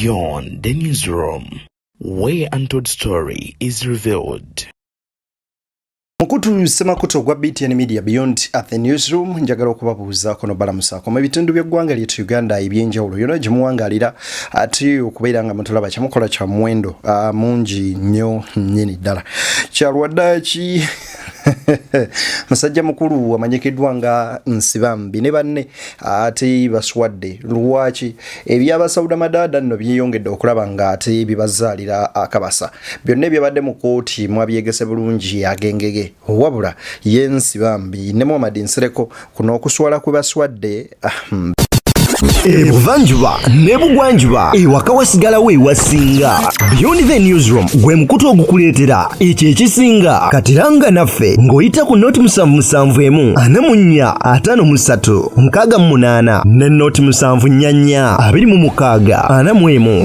Beyond the newsroom, where untold story is revealed. Mukutu semakuto gwa BTN Media Beyond at the newsroom njagala okubabuuza kono balamusako mu bitundu by'eggwanga ly'etu Uganda ebyenjawulo yona gye muwangalira ate okubeera nga mutulaba kyamukola kya muwendo mungi nnyo nnyini ddala kyalwaddaaki musajja mukulu amanyikiddwa nga Nsibambi ne banne ate baswadde lwaki ebyabasawuda madada nno byeyongedde okulaba nga ate bibazaalira akabasa byonna ebyabadde mu kooti mwabyegese bulungi agengege wabula ye Nsibambi ne Muhammad Nsereko kuno okuswala kwe baswadde Ebuvanjuba nebugwanjuba ewaka wasigala we wasinga Beyond the newsroom gwe mukutu ogukuleetera ekyo ekisinga katiranga naffe ng'oyita ku noti 771 453 688 ne noti 744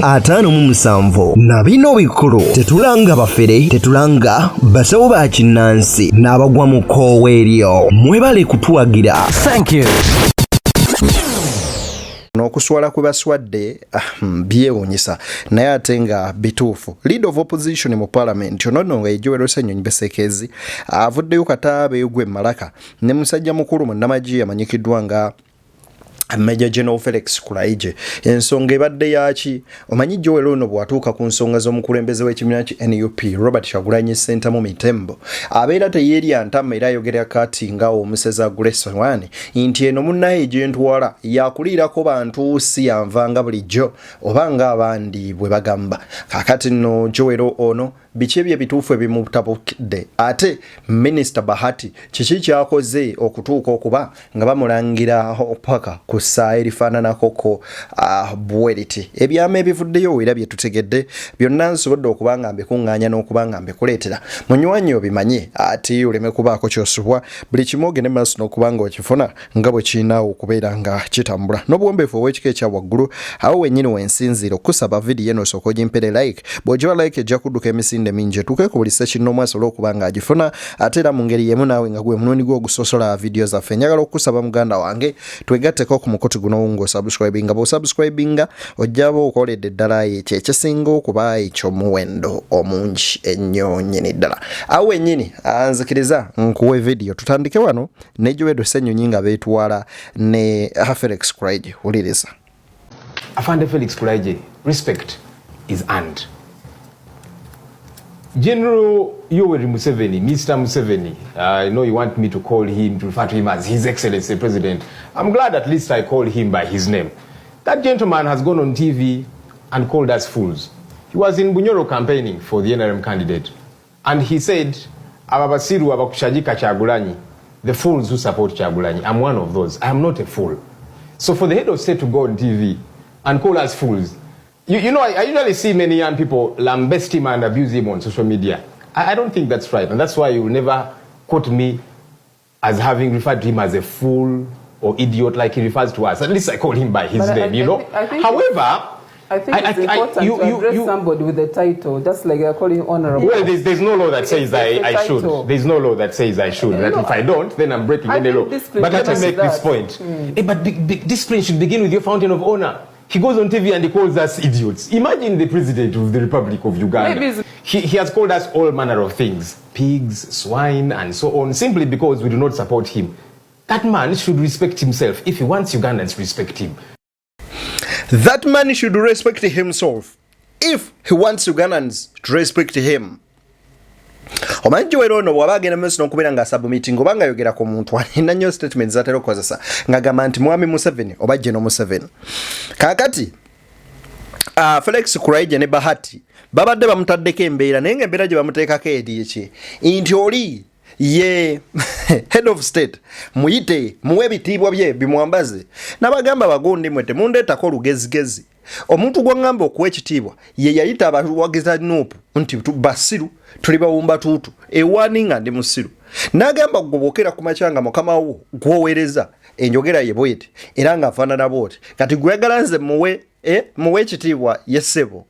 26 45 na bino bikulu tetulanga bafere tetulanga basawo ba kinnansi n'abagwa mu koowe eryo mwebale kutuwagira. Thank you. N'okuswala kwe baswadde byewuunyisa naye ate nga bituufu. Leader of opposition mu parliament ono nga ejiwero Ssenyonyi Besekezi avuddeyo kataabe gwe Malaka ne musajja mukulu mu nnamagye amanyikiddwa nga Major Gen Flex Kulaigye. Ensonga ebadde yaki omanyi Joel ono bwatuuka ku nsonga z'omukulembeze w'ekibiina ki NUP Robert Kyagulanyi Center mu Mitembo abeera teyeerya ntama era ayogera kati nga omuseza Grace Wine nti eno munnaye gye ntwala yakuliirako bantu si yanvanga bulijjo oba nga abandi bwe bagamba. Kakati nno Joel ono biki ebyo ebituufu ebimutabukidde ate Minisita Bahati kiki kyakoze okutuuka okuba nga bamulangira paka ku ssaawa erifaananako bweriti ebyama ebivuddeyo era bye tutegedde byonna nsobodde okuba nga mbikuŋŋaanya n'okuba nga mbikuleetera munywanyi obimanye ate oleme kubaako kyosubwa buli kimu ogende maaso n'okuba nga okifuna nga bwe kirina okubeera nga kitambula n'obuwombeefu obw'ekika ekya waggulu awo wennyini wensinziira okusaba vidiyo eno osooka ogimpere like bw'ogiba like ejja kudduka emisinde mingi tukekubulisa kinno asobola okuba nga agifuna ate era mu ngeri yemu naawe nga gwe munuuni gwo ogusosola vidiyo zaffe njagala okusaba muganda wange twegatteko ku mukutu guno ngo subscribinga bo subscribinga ojjabo okoledde ddala ekyo ekisinga okuba ekyomuwendo omungi ennyo nnyini ddala awo ennyini anzikiriza nkuwe vidiyo tutandike wano n'ejiwedo Ssenyonyi nga beetwala ne Felix Kulaigye wuliriza. Afande Felix Kulaigye, respect is earned. General Yoweri Museveni, Mr. Museveni, I know you want me to call him, to refer to him as His Excellency President. I'm glad at least I call him by his name. That gentleman has gone on TV and called us fools. He was in Bunyoro campaigning for the NRM candidate. And he said, Ababasiru abakushajika Kyagulanyi, the fools who support Kyagulanyi. I'm one of those. I'm not a fool. So for the head of state to go on TV and call us fools, you know, I usually see many young people lambast him and abuse him on social media. I don't think that's right. And that's why you will never quote me as having referred to him as a fool or idiot like he refers to us. At least I call him by his name, you know. However, I think it's important to address somebody with a title, just like you're calling honorable. Well, there's no law that says I should. There's no law that says I should. That if I don't, then I'm breaking any law. But let me make this point. But discipline should begin with your fountain of honor. He goes on TV and he calls us idiots. Imagine the president of the Republic of Uganda. He has called us all manner of things. Pigs, swine, and so on, simply because we do not support him. That man should respect himself if he wants Ugandans to respect him. That man should respect himself if he wants Ugandans to respect him. Omanyi wero ono wabagenda meso n'okubeera nga submitting obanga yogera ku muntu alina nnyo statements zatera okukozesa ng'agamba nti mwami Museveni oba Gen Museveni. Kaakati Felix Kulaigye ne Bahati babadde bamutaddeko embeera naye ng'embeera gye bamuteekako eri nti oli ye head of state muyite muwe ebitiibwa bye bimwambaze n'abagamba bagundi mwe temundeetako lugezigezi. Omuntu gwangamba okuwa ekitiibwa ye yayita abawagiza Nuupu nti basiru tuli bawumba tuutu ewani nga ndi musiru n'agamba gobokera ku makyanga mukama wo gwoweereza enjogera ye bwete era nga afaanana bwoti kati gwegala nze muwe ekitiibwa ye ssebo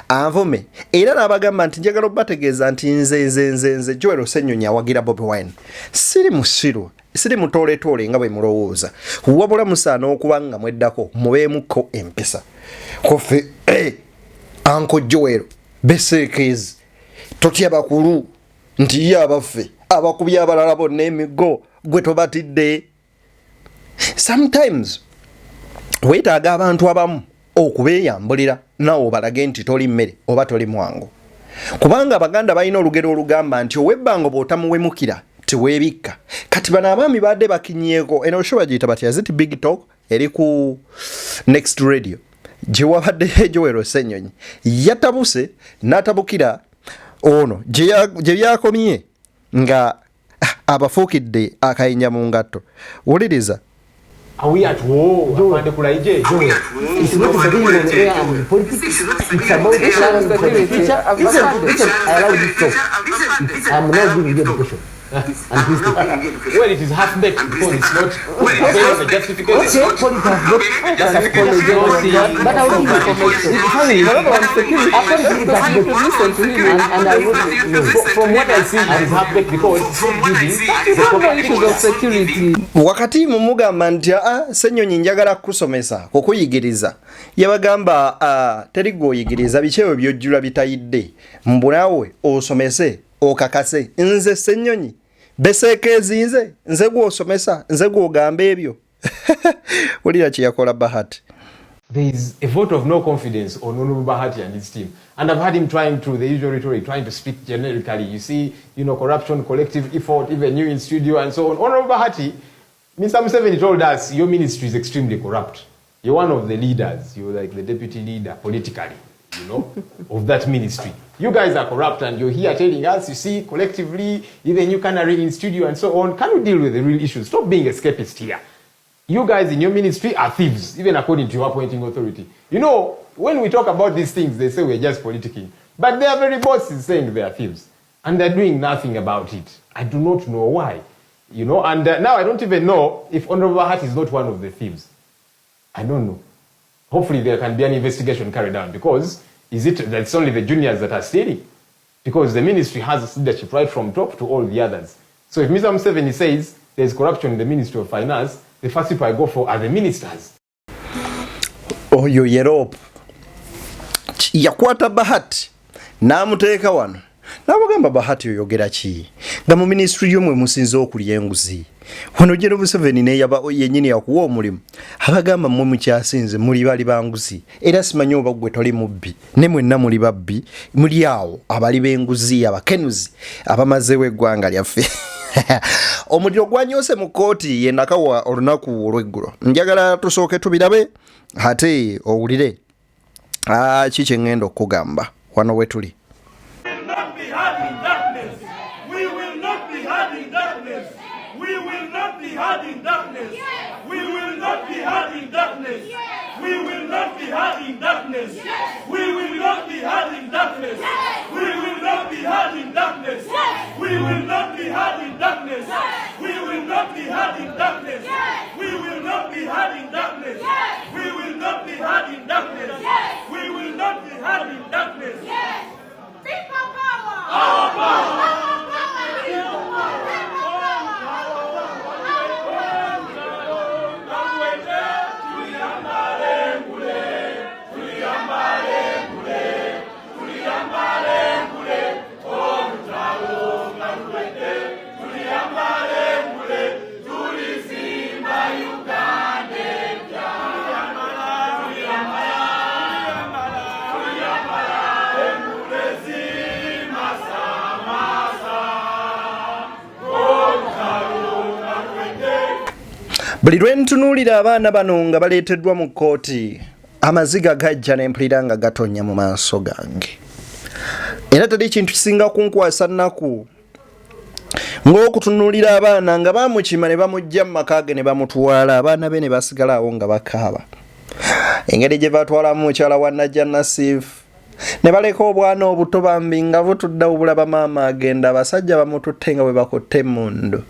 anvome era n'abagamba nti njagala obategeeza nti nze Joel Ssenyonyi awagira Bobi Wine siri musiru siri mutole nga bwe mulowooza wabula musaana okubanga mweddako mubeemuko empisa kofe Uncle Joel besekezi totya bakulu nti ye abaffe abakubi abalala bonna emigo gwe tobatidde. Sometimes weetaaga abantu abamu okubeeyambulira nawo balage nti toli mmere oba toli mwangu kubanga abaganda balina olugero olugamba nti ow'ebbango bw'otamuwemukira teweebikka. Kati bano abaami badde bakinyeeko eno show bagiyita batya ziti big talk eri ku next radio gye wabadde Joel Ssenyonyi yatabuse n'atabukira ono gye byakomye nga abafuukidde akayinya mu ngatto. Wuliriza. Are we at war? Afande Kulaigye. It's not the real politics. It's about security. I allow this talk. I'm not giving you education. Well, it is half-baked because it's not based on the justification. Okay, but I will give information. It's fine. And I will from what I see, it is half-baked because it's not giving the issues of security. Wakati mumugamba nti Ssenyonyi njagala kusomesa okuyigiriza yabagamba teri gwoyigiriza bikyebyo byojjula bitayidde mbunawe osomese okakase nze Ssenyonyi besekezi nze gwosomesa nze gwogamba ebyo. Ulira kyakola Bahati. There is a vote of no confidence on Honorable Bahati and his team. And I've had him trying through the usual rhetoric, trying to speak generically. You see, corruption, collective effort, even you in studio and so on. Honorable Bahati, Mr. Museveni told us your ministry is extremely corrupt. You're one of the leaders. You're like the deputy leader politically, of that ministry. You guys are corrupt and you're here telling us, you see, collectively, even you canary in studio and so on. Can we deal with the real issues? Stop being escapist here. You guys in your ministry are thieves, even according to your appointing authority. When we talk about these things, they say we're just politicking. But their very boss is saying they are thieves. And they're doing nothing about it. I do not know why. And now I don't even know if Honorable Bahati is not one of the thieves. I don't know. Hopefully there can be an investigation carried out because is it that it's only the juniors that are stealing? Because the ministry has leadership right from top to all the others. So if Mr. Museveni says there's corruption in the Ministry of Finance, the first people I go for are the ministers. Oyo Europe. Yakwata Bahati. Namuteeka wano. Nabagamba Bahati oyogera ki? Nga mu ministry yomwe musinze okulya enguzi. Wano Gen Museveni ne yaba yennyini yakuwa omulimu. Abagamba mmwe mukyasinze muli bali banguzi. Era simanyi oba gwe toli mubbi. Ne mwenna muli babbi. Muli awo abali b'enguzi abakenuzi abamazeewo eggwanga lyaffe. Omuliro gwanyoose mu kooti ye nakawa olunaku olw'eggulo. Njagala tusooke tubirabe ate owulire kiki ngenda okugamba wano we tuli. Buli lwe ntunuulira abaana bano nga baleeteddwa mu kkooti amaziga gajja n'empulira nga gatonya mu maaso gange. Era teri kintu kisinga kunkwasa nnaku ng'okutunuulira abaana nga bamukima ne bamujja mu maka ge ne bamutwala abaana be ne basigala awo nga bakaaba. Engeri gye batwalamu mukyala wa Najja Nasifu ne baleka obwana obuto bambi nga butudde obulaba maama agenda abasajja bamututte nga bwe bakutte emmundu.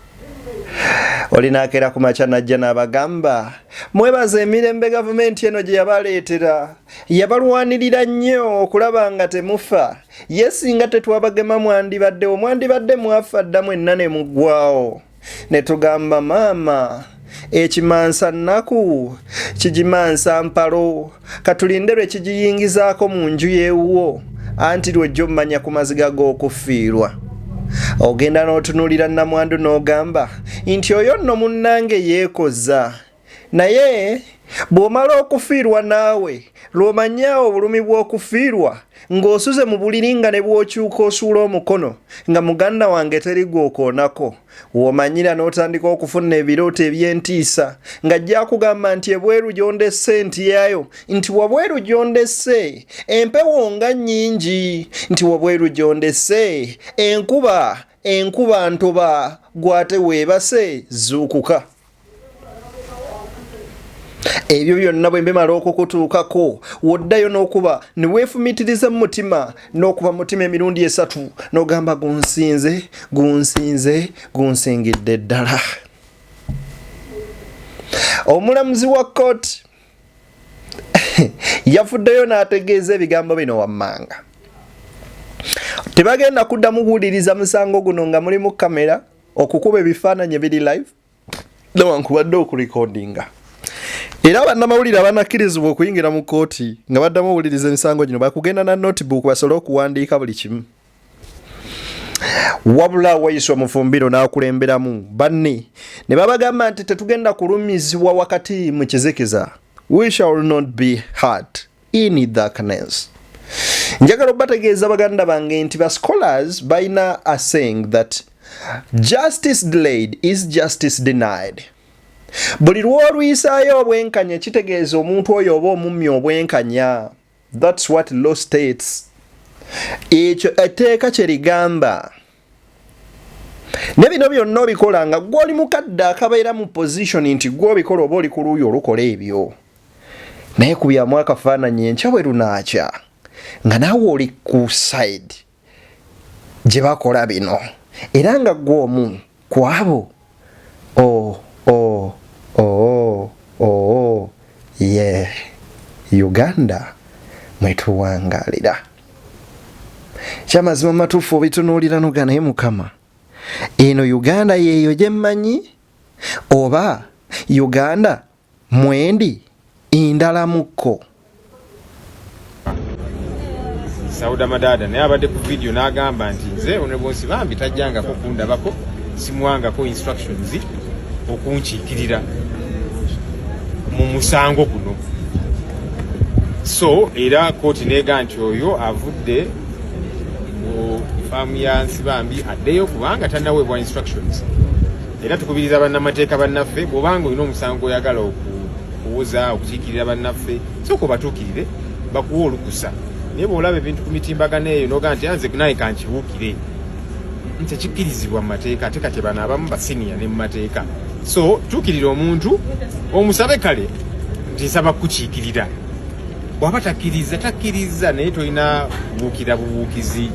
Olinaakera ku makya Najja n'abagamba mwebaza emirembe gavumenti eno gye yabaleetera yabalwanirira nnyo okulaba nga temufa ye singa tetwabagema mwandibadde mwafa dda mwenna ne muggwawo ne tugamba maama ekimansa nnaku kigimansa mpalo katulinde lwe kigiyingizaako mu nju yeewuwo anti lwojja ommanya ku maziga g'okufiirwa ogenda n'otunuulira nnamwandu n'ogamba nti oyo nno munnange yeekoza naye bw'omala okufiirwa naawe lw'omanyaawo obulumi bw'okufiirwa ng'osuze mu buliri nga ne bw'okyuka osuula omukono nga muganda wange teri gw'okoonako w'omanyira n'otandika okufuna ebirooto eby'entiisa ng'ajja kugamba nti ebweru gy'ondesse ntyayo nti wabweru gy'ondesse empewo nga nnyingi nti wabweru gy'ondesse enkuba ntoba gwate weebase zuukuka. Ebyo byonna bwe mbemala okukutuukako woddayo n'okuba ne weefumitiriza mu mutima n'okuba mutima emirundi 3 n'ogamba gunsingidde ddala. Omulamuzi wa kkooti yafuddeyo n'ategeeza ebigambo bino wammanga. Tebagenda kuddamu kuwuliriza musango guno nga mulimu kamera okukuba ebifaananyi ebiri live newankubadde okurekodinga. Era bannamawulire abanakkirizibwa okuyingira mu kkooti nga baddamu owuliriza emisango gino bakugenda na notebook basobole okuwandiika buli kimu. Wabula wayiswa mufumbiro n'akulemberamu banne ne babagamba nti tetugenda kulumizibwa wakati mu kizikiza. We shall not be hurt in darkness. Njagala obategeeza baganda bange nti ba scholars balina a saying that justice delayed is justice denied. Buli lw'olwisaayo obwenkanya kitegeeza omuntu oyo oba omummi obwenkanya. That's what law states. Ekyo etteeka kye ligamba. Ne bino byonna obikola nga gw'oli mukadde akabeera mu position nti gw'obikola oba oli ku luuyi olukola ebyo. Naye kubyamu akafaananyi enkya bwe lunaakya nga naawe oli ku side gye bakola bino era nga gw'omu ku abo yeah, Uganda mwetuwangalira. Kyamazima matuufu obitunuulira noga naye mukama eno Uganda yeeyo gye mmanyi oba Uganda mwendi indala mukko. Sauda Madada naye abadde ku video n'agamba nti nze onebonsi bambi tajjangako kundabako simuwangako instructions okunkiikirira mu musango guno. So era kooti neega nti oyo avudde mu faamu ya Nsibambi addeyo kubanga tannaweebwa instructions. Era tukubiriza bannamateeka bannaffe bw'obanga olina omusango oyagala okuwuza okukiikirira bannaffe sooka obatuukirire bakuwa olukusa. Naye bw'olaba ebintu ku mitimbagano eyo n'oga nti nze naye kankibuukire nti kikkirizibwa mu mateeka ate kati bano abamu basiniya ne mu mateeka. So tuukirira omuntu omusabe kale nti nsaba kukiikirira. Bw'aba takkiriza naye tolina buukira bubuukizi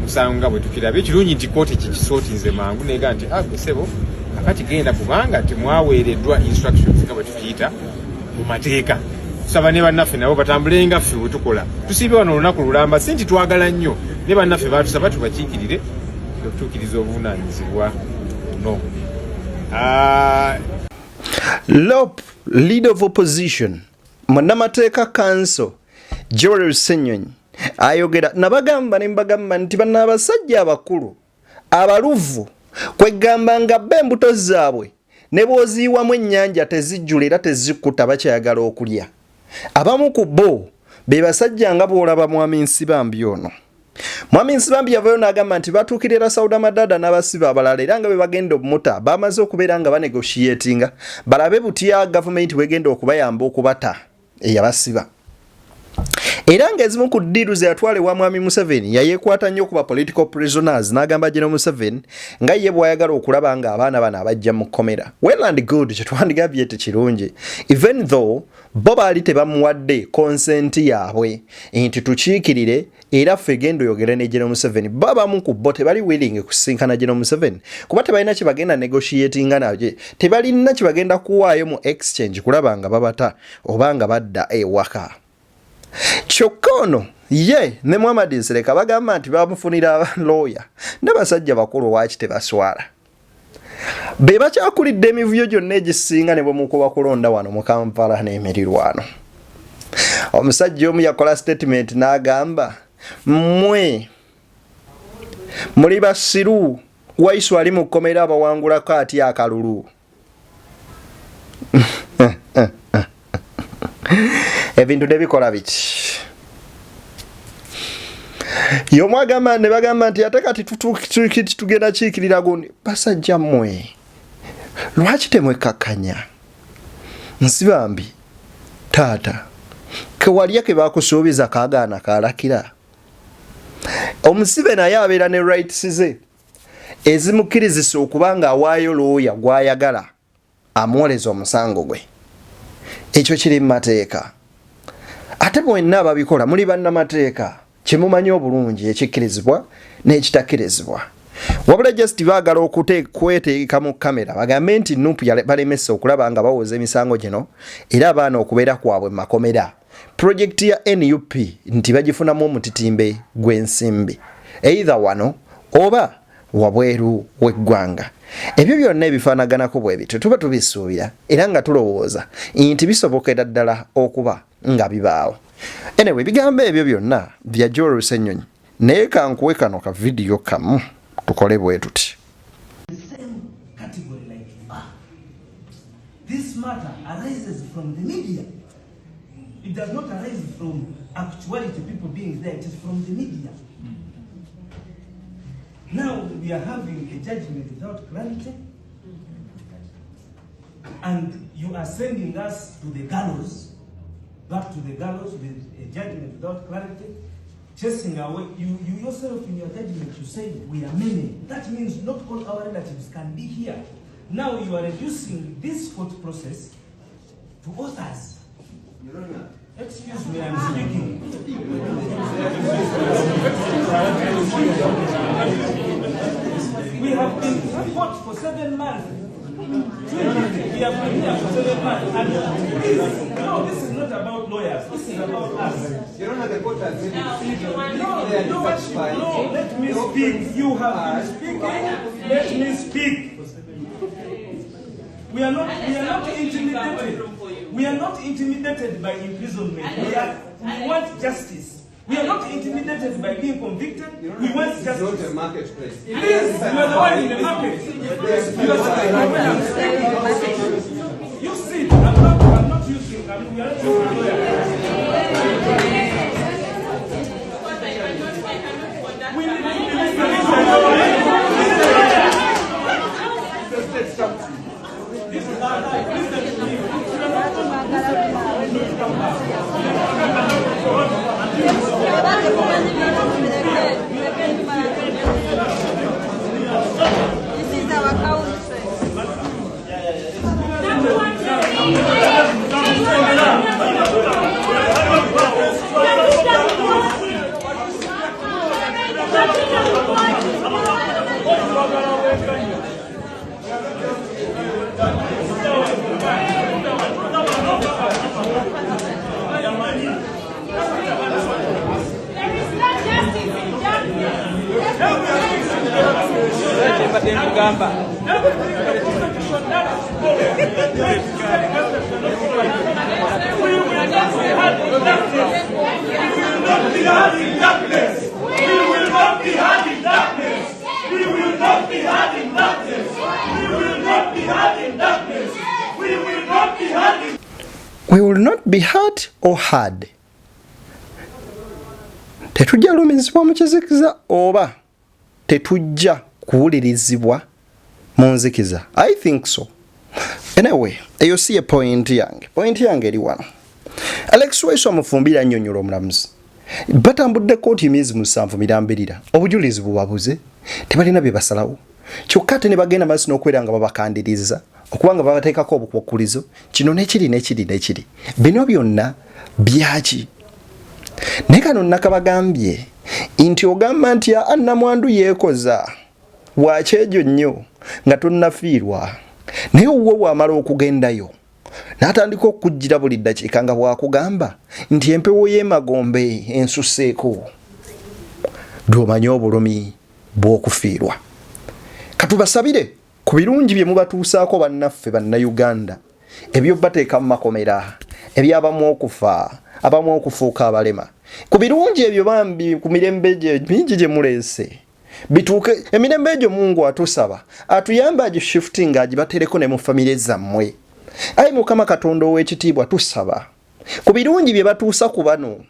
musango nga bwe tukiraba. Ekirungi nti kooti kikisootinze mangu neega nti ssebo kakati genda kubanga temwaweereddwa instructions nga bwe tukiyita mu mateeka. Tusaba ne bannaffe nabo batambulenga ffe bwe tukola. Tusiibye wano olunaku lulamba si nti twagala nnyo ne bannaffe baatusaba tubakiikirire okutuukiriza obuvunaanyizibwa buno. LOP, Leader of Opposition, Munnamateeka Council, Joel Ssenyonyi ayogera nabagamba ne mbagamba nti bano abasajja abakulu abaluvu kwegamba nga b'embuto zaabwe ne bw'oziiwamu ennyanja tezijjula era tezikkuta bakyayagala okulya. Abamu ku bo be basajja nga bw'olaba Mwami Nsibambi ono. Mwami Nsibambi yavayo n'agamba nti batuukirira Sauda Madada n'abasibe abalala era nga be bagenda obumuta bamaze okubeera nga banegotiatinga balabe butya gavumenti bwegenda okubayamba okubata eyabasiba. Era ng'ezimu ku ddiiru ze yatwala ewa Mwami Museveni yayeekwata nnyo ku ba political prisoners n'agamba Gen Museveni nga ye bw'ayagala okulaba nga abaana bano abajja mu kkomera. Well and good kye twandibye tekirungi even though bo baali tebamuwadde consent yaabwe nti tukiikirire era ffe genda oyogere ne Gen Museveni. Babamu ku bo tebali willing kusinkana Gen Museveni kuba tebalina kye bagenda negotiatinga nabye, tebalina kye bagenda kuwaayo mu exchange kulaba nga babata oba nga badda ewaka. Kyokka ono ye ne Muhammad Nsereka bagamba nti bamufunira lawyer n'abasajja bakulu waaki tebaswala. beba kyakulidde emivuyo gyonna egisinga ne bwe mukuba kulonda wano mu Kampala n'emirirwano. Omusajja omu yakola statement n'agamba mmwe muli basiru waisu ali mu kkomera abawangulako ati akalulu. Ebintu nebikola biki? Yomwagamba ne bagamba nti ate kati tugenda kiikirira gundi. Basajja mmwe lwaki temwekkakkanya? Nsibambi taata kewalya ke bakusuubiza kaagaana kaalakira. Omusibe naye abeera ne rights ze ezimukkirizisa okuba nga awaayo looya gw'ayagala amwoleza omusango gwe. Ekyo kiri mu mateeka. Ate mwenna ababikola muli bannamateeka kyemumanyi obulungi ekikkirizibwa n'ekitakkirizibwa. Wabula just baagala okweteeka mu kamera bagambe nti Nuupu balemese okulaba nga bawoza emisango gino era abaana okubeera kwabwe mu makomera. Projekiti ya NUP nti bagifunamu omutitimbe gw'ensimbi either wano oba wabweru w'eggwanga. Ebyo byonna ebifaanaganako bwe bityo tuba tubisuubira era nga tulowooza nti bisobokera ddala okuba nga bibaawo. Anyway, bigambo ebyo byonna bya Joel Ssenyonyi naye kankuwe kano ka vidiyo kamu tukole bwe tuti. This matter arises from the media. It does not arise from actuality, people being there. It is from the media. Now we are having a judgment without clarity, and you are sending us to the gallows, back to the gallows with a judgment without clarity, chasing away. You yourself in your judgment, you say we are many. That means not all our relatives can be here. Now you are reducing this court process to authors. Excuse me, I'm speaking. We have been in court for 7 months. We have been here for 7 months. And please, no, this is not about lawyers. This is about us. You don't have the court as no, let me speak. You have been speaking. Let me speak. We are not intimidated. We are not intimidated by imprisonment. We want justice. We are not intimidated by being convicted. We want justice. This is not a marketplace. Please, you are the one in the market. You see, I'm not using. We are not using lawyers. We This is our life. Listen to me. This is our council. We will not be hurt or hard. Tetujja lumizibwa mu kizikiza oba tetujja kuwulirizibwa mu nzikiza. I think so. Anyway, eyo si point yange. Point yange eri wano. Alex Waisu amufumbira annyonnyola omulamuzi. Batambudde kkooti emyezi 7 mirambirira. Obujulizi bubabuze. Tebalina bye basalawo. Kyokka ate ne bagenda maaso n'okwera nga babakandiriza. Okubanga babateekako obukwakkulizo. Kino n'ekiri. Bino byonna byaki? Ne kano nakabagambye nti ogamba nti annamwandu yeekoza wakyejo nnyo nga tonnafiirwa naye wo bw'amala okugendayo n'atandika okujjira buli ddakiika nga bw'akugamba nti empewo y'emagombe ensuseeko dd'omanye obulumi bw'okufiirwa. Katubasabire ku birungi bye mubatuusaako bannaffe Uganda ebyo bateeka mu makomera ebyabamu okufa abamu okufuuka abalema ku birungi ebyo bambi ku mirembe mingi gye muleese bituuke emirembe egyo Mungu atusaba atuyamba agishifting agibatereko ne mu famire zammwe ayi Mukama Katonda ow'ekitiibwa tusaba ku birungi bye batuusa ku bano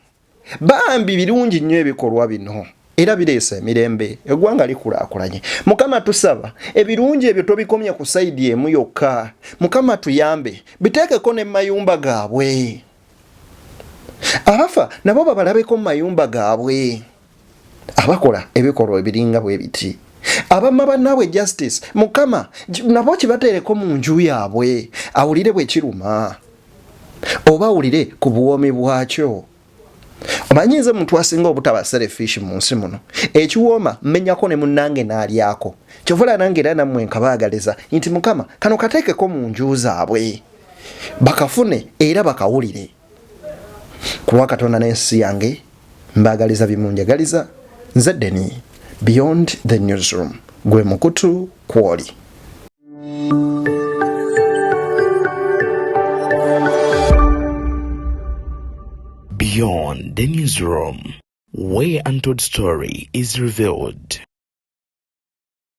bambi birungi nnyo ebikolwa bino era bireese emirembe eggwanga likulaakulanye Mukama tusaba ebirungi ebyo tobikomye ku saidi emu yokka Mukama tuyambe biteekeko ne mayumba gaabwe abafa nabo babalabeko mu mayumba gaabwe abakola ebikolwa ebiringa bwe biti abamma bannaabwe justice Mukama nabo kibateereko mu nju yaabwe awulire bwe kiruma oba awulire ku buwoomi bwakyo omanyize muntu asinga obutaba selfish mu nsi muno ekiwooma mmenyako ne munnange n'alyako kyovula nange era nammwe nkabaagaliza nti Mukama kano kateekeko mu nju zaabwe bakafune era bakawulire kulwa Katonda n'ensi yange mbaagaliza bimunjagaliza nze Deni Beyond the Newsroom gwe mukutu kwoli. Beyond the Newsroom, where untold story is revealed.